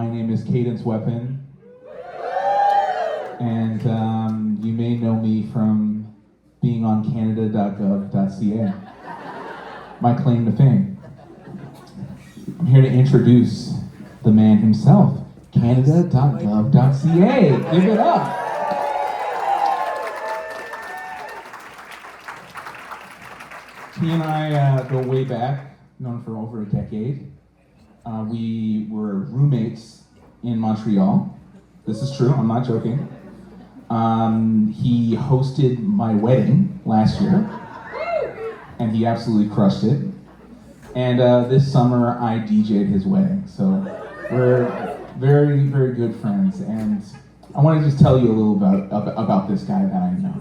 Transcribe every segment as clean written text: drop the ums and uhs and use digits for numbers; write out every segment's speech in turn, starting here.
My name is Cadence Weapon, and you may know me from being on canada.gov.ca, my claim to fame. I'm here to introduce the man himself, canada.gov.ca. Give it up. He and I go way back, known for over a decade. We were roommates in Montreal. This is true, I'm not joking. He hosted my wedding last year, and he absolutely crushed it. And this summer, I DJ'd his wedding. So we're very, very good friends. And I want to just tell you a little about this guy that I know.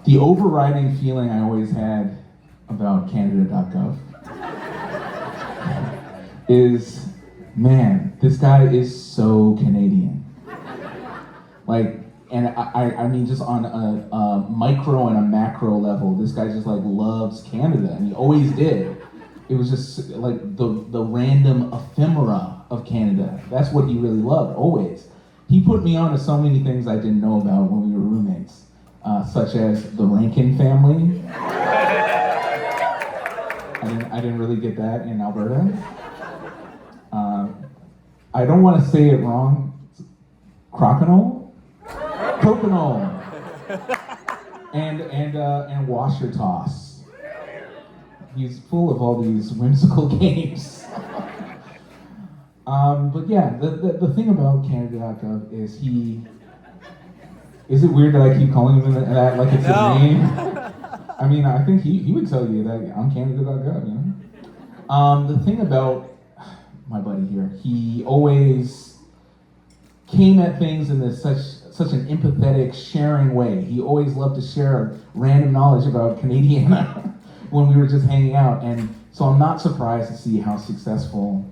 The overriding feeling I always had about canada.gov is, man, this guy is so Canadian. Like, and I mean just on a micro and a macro level, this guy just like loves Canada, and he always did. It was just like the random ephemera of Canada. That's what he really loved, always. He put me on to so many things I didn't know about when we were roommates, such as the Rankin family. I didn't really get that in Alberta. I don't want to say it wrong. Crokinole? Coconut. And washer toss. He's full of all these whimsical games. But yeah, the thing about canada.gov is is it weird that I keep calling him that like it's his name? I mean, I think he would tell you that I'm canada.gov, you know? The thing about my buddy here, he always came at things in this such an empathetic, sharing way. He always loved to share random knowledge about Canadiana when we were just hanging out. And so I'm not surprised to see how successful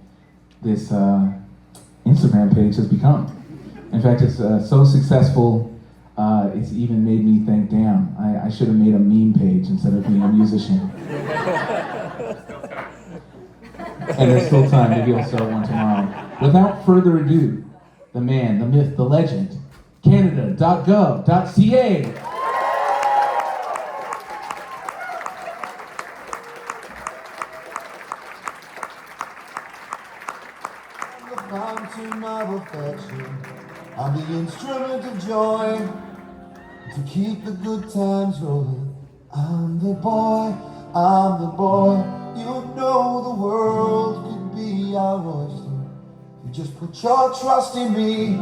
this Instagram page has become. In fact, it's so successful, it's even made me think, damn, I should have made a meme page instead of being a musician. And there's still time, maybe I'll start one tomorrow. Without further ado, the man, the myth, the legend, canada.gov.ca. I'm the fountain of affection, I'm the instrument of joy, to keep the good times rolling. I'm the boy, you know the world could be our oyster. You just put your trust in me,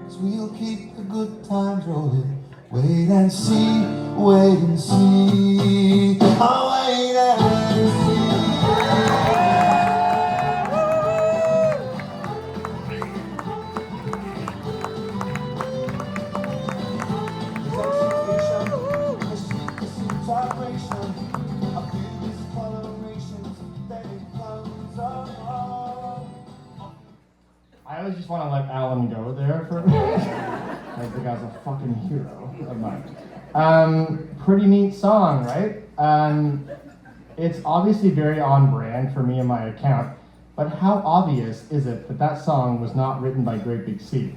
'cause we'll keep the good times rolling. Wait and see, wait and see. Oh, wait and see. I always just want to let Alan go there for a minute. Like, the guy's a fucking hero of mine. Pretty neat song, right? It's obviously very on brand for me and my account, but how obvious is it that that song was not written by Great Big Sea?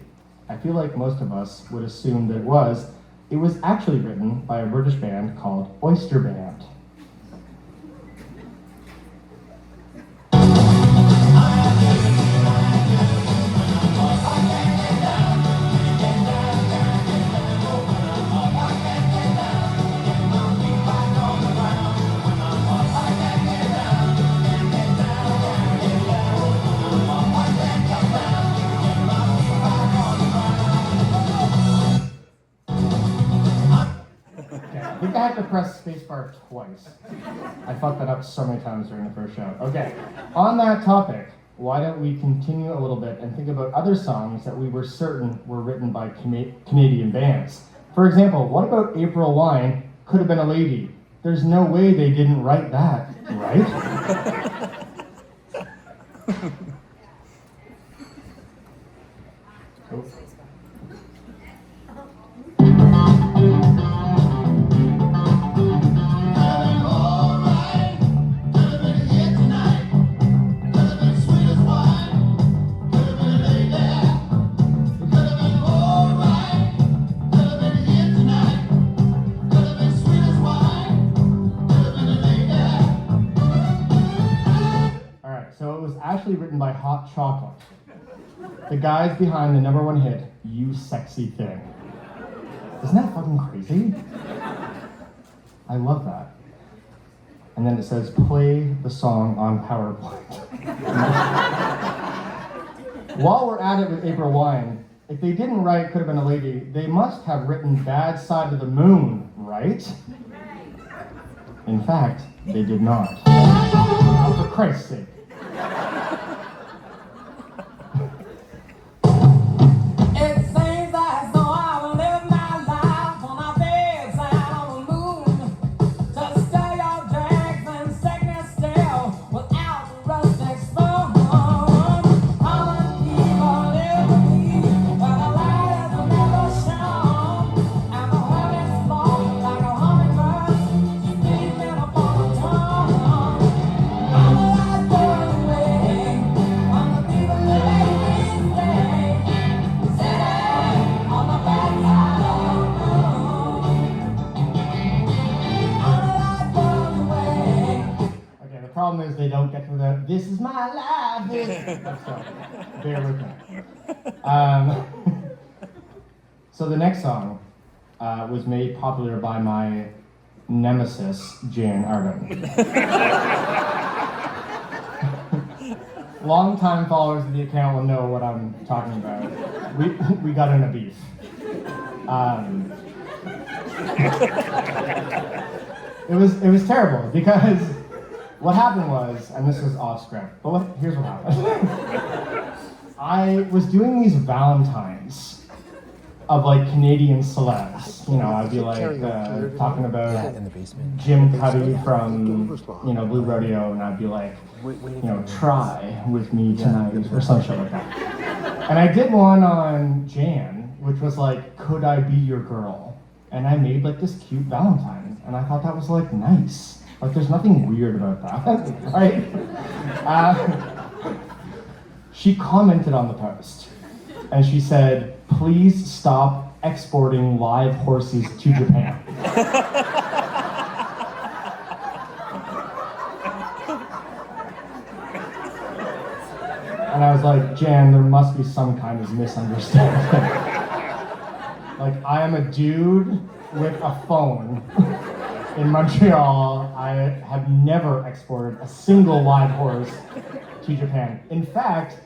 I feel like most of us would assume that it was. It was actually written by a British band called Oyster Band. I think I had to press spacebar twice. I fucked that up so many times during the first show. Okay, on that topic, why don't we continue a little bit and think about other songs that we were certain were written by Canadian bands. For example, what about April Wine, Could Have Been a Lady? There's no way they didn't write that, right? Oh. was actually written by Hot Chocolate, the guys behind the #1 hit, You Sexy Thing. Isn't that fucking crazy? I love that. And then it says, play the song on PowerPoint. While we're at it with April Wine, if they didn't write Could Have Been a Lady, they must have written Bad Side of the Moon, right? In fact, they did not. Oh, for Christ's sake. It seems as though I will live my life on a bed side of the moon. To stay your drags and sickness still without the rustic spoon. Common people live with me where the light is never shown. And the hermit's float like a hummingbird, sleeping upon a tongue. I'm the light going away from the people that make me stay. Sitting on the back side of the moon. I'm the light going away. Okay, the problem is they don't get to the, this is my life. So, bear with me. So the next song was made popular by my nemesis, Jan Arden. Long-time followers of the account will know what I'm talking about. We got in a beef. It was terrible because what happened was, and this is off script, but here's what happened. I was doing these Valentines of like Canadian celebs. You know, I'd be like talking about Jim Cuddy from, you know, Blue Rodeo, and I'd be like, you know, try with me tonight or some shit like that. And I did one on Jan, which was like, could I be your girl? And I made like this cute Valentine, and I thought that was like nice. Like there's nothing weird about that, right? She commented on the post, and she said, please stop exporting live horses to Japan. And I was like, Jan, there must be some kind of misunderstanding. Like, I am a dude with a phone in Montreal. I have never exported a single live horse to Japan. In fact,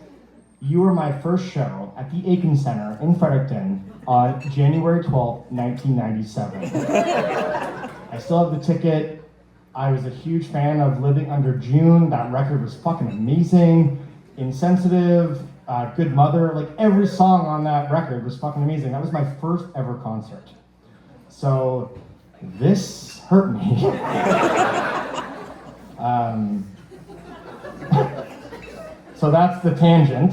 you were my first show at the Aiken Center in Fredericton on January 12th, 1997. I still have the ticket. I was a huge fan of Living Under June. That record was fucking amazing. Insensitive, Good Mother, like every song on that record was fucking amazing. That was my first ever concert. So this hurt me. So that's the tangent.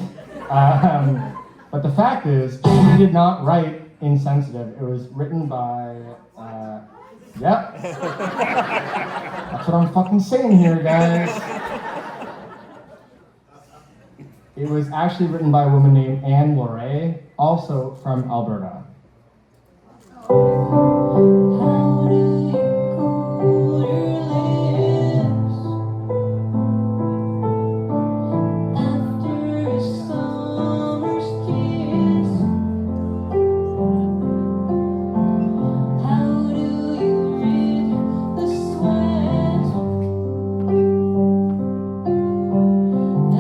But the fact is, she did not write Insensitive. It was written by, yep. That's what I'm fucking saying here, guys. It was actually written by a woman named Anne Loray, also from Alberta. How do you cool your lips after a summer's kiss? How do you rid the sweat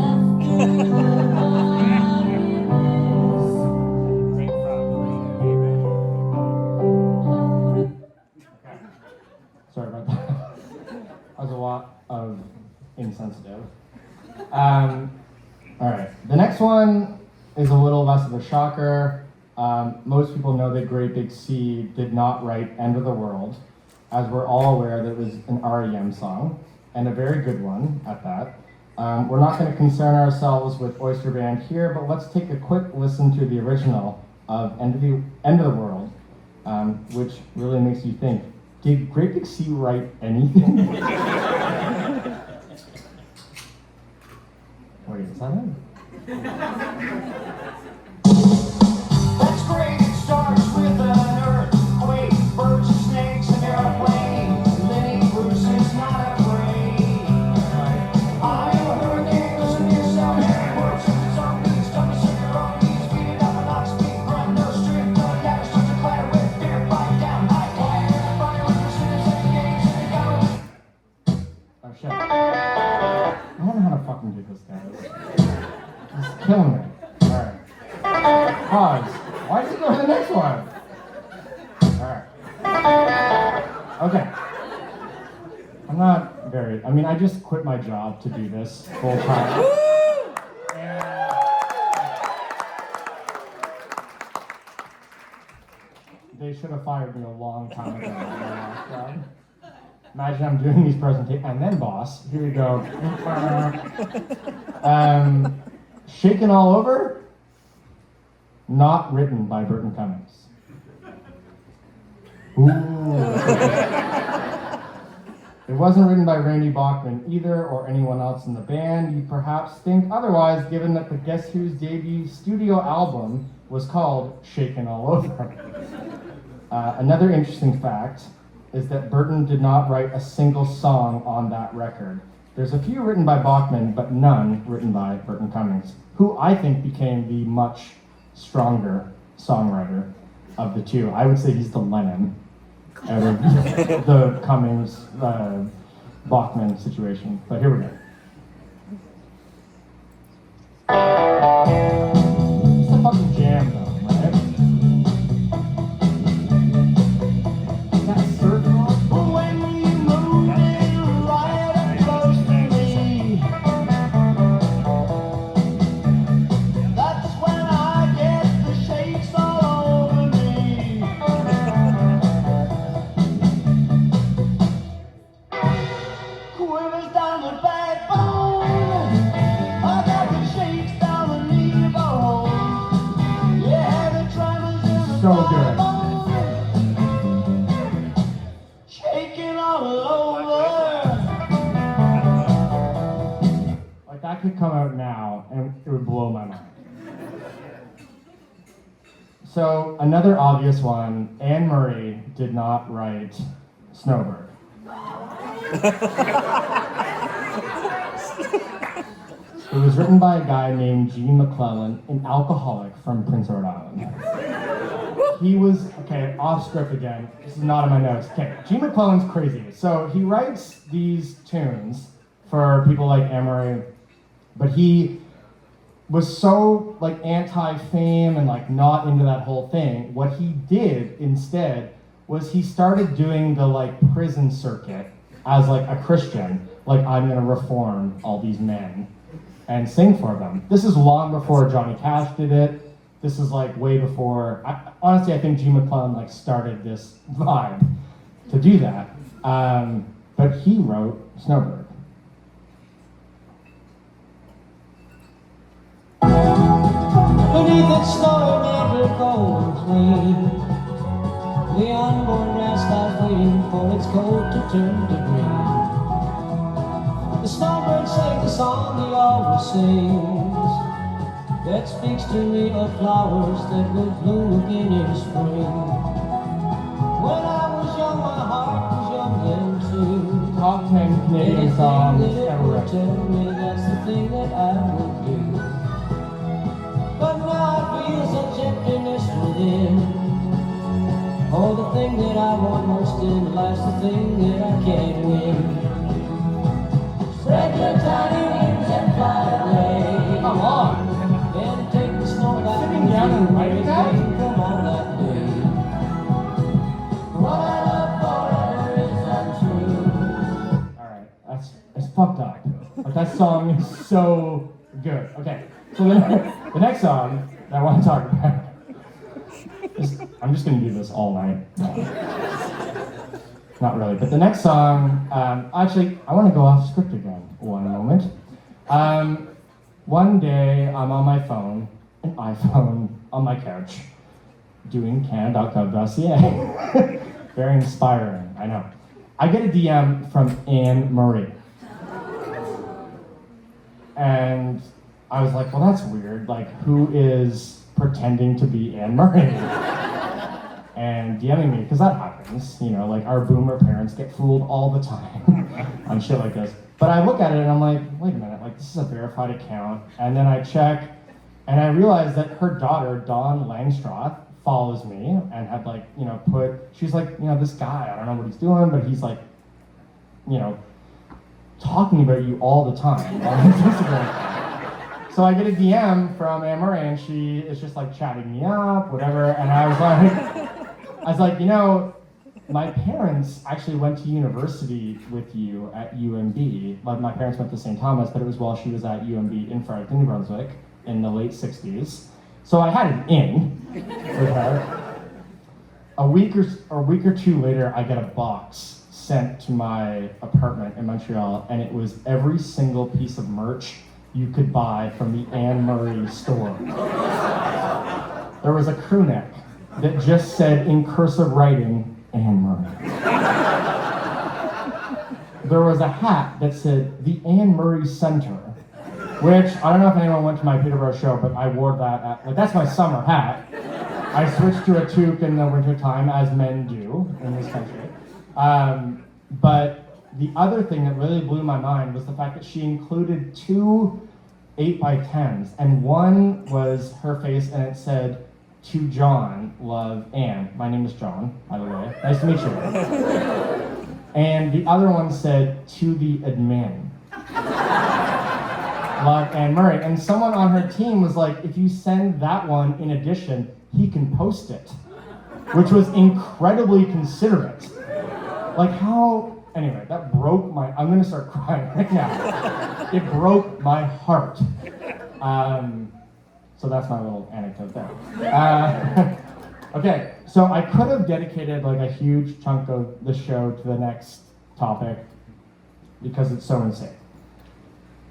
after the Sorry about that. That was a lot of insensitive. All right, the next one is a little less of a shocker. Most people know that Great Big Sea did not write End of the World, as we're all aware that it was an REM song, and a very good one at that. We're not going to concern ourselves with Oyster Band here, but let's take a quick listen to the original of End of the World, which really makes you think, did Great Big Sea write anything? Wait, is that it? That's great, it starts with an earthquake, birds and snakes, an airplane. Lenny Bruce is not afraid. I heard there was a killing me. All right. Pause. Why did you go to the next one? All right. Okay. I just quit my job to do this full time. And they should have fired me a long time ago. Imagine I'm doing these presentations, and then boss, here we go. Shaken All Over, not written by Burton Cummings. Ooh. It wasn't written by Randy Bachman either, or anyone else in the band. You perhaps think otherwise, given that the Guess Who's debut studio album was called Shaken All Over. Another interesting fact is that Burton did not write a single song on that record. There's a few written by Bachman, but none written by Burton Cummings, who I think became the much stronger songwriter of the two. I would say he's the Lennon out of the Cummings Bachman situation. But here we go. It's a fucking jam though, right? That circle. When you move in right up close to me, that's when I get the shakes all over me. Quivers down the backbone, I got the shakes down the knee bone. Yeah, the tremors in the So good. shaking all over. Like that could come out now and it would blow my mind. So another obvious one, Anne Murray did not write Snowbird. It was written by a guy named Gene McClellan, an alcoholic from Prince Edward Island. He was, okay, off script again. This is not in my notes. Okay, Gene McClellan's crazy. So he writes these tunes for people like Anne Murray, but he was so like anti-fame and like not into that whole thing. What he did instead was he started doing the like prison circuit as like a Christian, like I'm gonna reform all these men and sing for them. This is long before Johnny Cash did it. This is like way before, honestly, I think Gene McClellan like started this vibe to do that. But he wrote Snowbird. Beneath that snowy mantle cold and clean, the unborn grass lies waiting for its coat to turn to green. The snowbird sings the song he always sings, that speaks to me of flowers that will bloom again in spring. When I was young, my heart was young then too. Top 10 Canadian songs Anything that it ever would written. tell me, that's the thing that I would do. But now I feel such emptiness within. Oh, the thing that I want most in life's the thing that I can't win. Spread your tiny wings and fly away. Come on. And take the snow back Sitting down and writing that? from on that day. What I love forever is untrue. Alright, it's fucked up. Like that song is so good. Okay, so the next song that I want to talk about is, I'm just gonna do this all night. Not really, but the next song, actually, I want to go off script again, one moment. One day, I'm on my phone, an iPhone, on my couch, doing canada.gov.ca. Very inspiring, I know. I get a DM from Anne Murray. And I was like, well, that's weird. Like, who is pretending to be Anne Murray? And DMing me, because that happens, you know, like our boomer parents get fooled all the time on shit like this. But I look at it and I'm like, wait a minute, like this is a verified account. And then I check and I realize that her daughter, Dawn Langstroth, follows me and had like, you know, she's like, you know, this guy, I don't know what he's doing, but he's like, you know, talking about you all the time on his Instagram. So So I get a DM from Anne Murray, and she is just like chatting me up, whatever. And I was like, you know, my parents actually went to university with you at UMB. Like, my parents went to St. Thomas, but it was while she was at UMB in Fredericton, New Brunswick, in the late 60s. So I had an in with her. A week or two later, I get a box sent to my apartment in Montreal, and it was every single piece of merch you could buy from the Anne Murray store. There was a crew neck that just said in cursive writing, Anne Murray. There was a hat that said the Anne Murray Center, which I don't know if anyone went to my Peterborough show, but I wore that like, that's my summer hat. I switched to a toque in the wintertime, as men do in this country. But the other thing that really blew my mind was the fact that she included 2 8x10s, and one was her face, and it said, "To John, love, Anne." My name is John, by the way. Nice to meet you. And the other one said, "To the admin, love, Anne Murray." And someone on her team was like, if you send that one in addition, he can post it, which was incredibly considerate. Like, how, anyway, that broke my, I'm gonna start crying right now. It broke my heart. So that's my little anecdote there. Okay, so I could have dedicated like a huge chunk of the show to the next topic because it's so insane.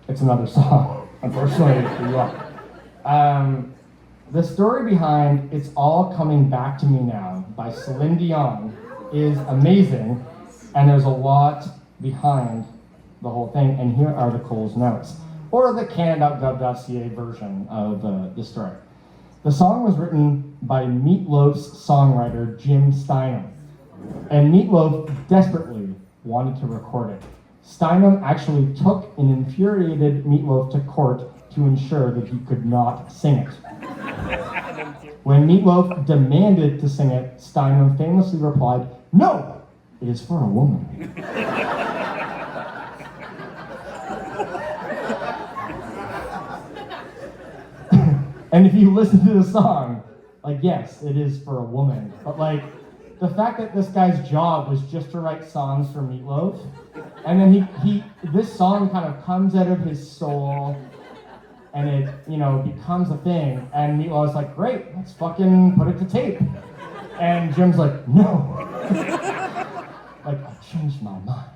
It's another song, unfortunately for you all. The story behind "It's All Coming Back to Me Now" by Celine Dion is amazing, and there's a lot behind the whole thing, and here are the Cole's notes, or the canada.gov.ca version of the story. The song was written by Meatloaf's songwriter Jim Steinman, and Meatloaf desperately wanted to record it. Steinman actually took an infuriated Meatloaf to court to ensure that he could not sing it. When Meatloaf demanded to sing it, Steinman famously replied, "No, it is for a woman." And if you listen to the song, like, yes, it is for a woman, but like, the fact that this guy's job was just to write songs for Meatloaf, and then this song kind of comes out of his soul, and it, you know, becomes a thing, and Meatloaf's like, great, let's fucking put it to tape. And Jim's like, no. Like, I've changed my mind.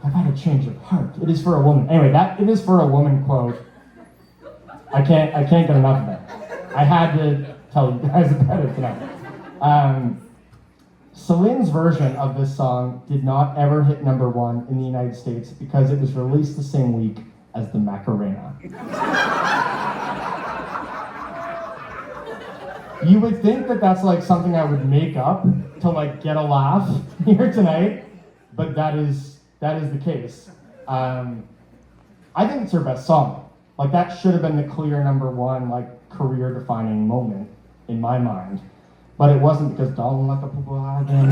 I've had a change of heart. It is for a woman. Anyway, that "it is for a woman" quote, I can't get enough of that. I had to tell you guys about it tonight. Celine's version of this song did not ever hit #1 in the United States because it was released the same week as the Macarena. You would think that that's like something I would make up to like get a laugh here tonight, but that is the case. I think it's her best song. Like, that should have been the clear #1, like, career-defining moment in my mind. But it wasn't, because "Don't Let the People Out Again,"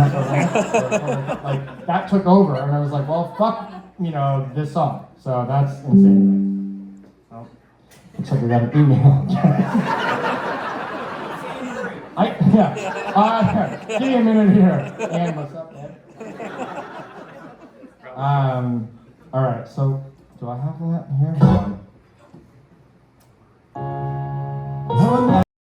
like, that took over, and I was like, well, fuck, you know, this song. So that's insane. Well, looks like we got an email. Give me a minute here. And what's up, Ed? All right, so do I have that here? Hold on.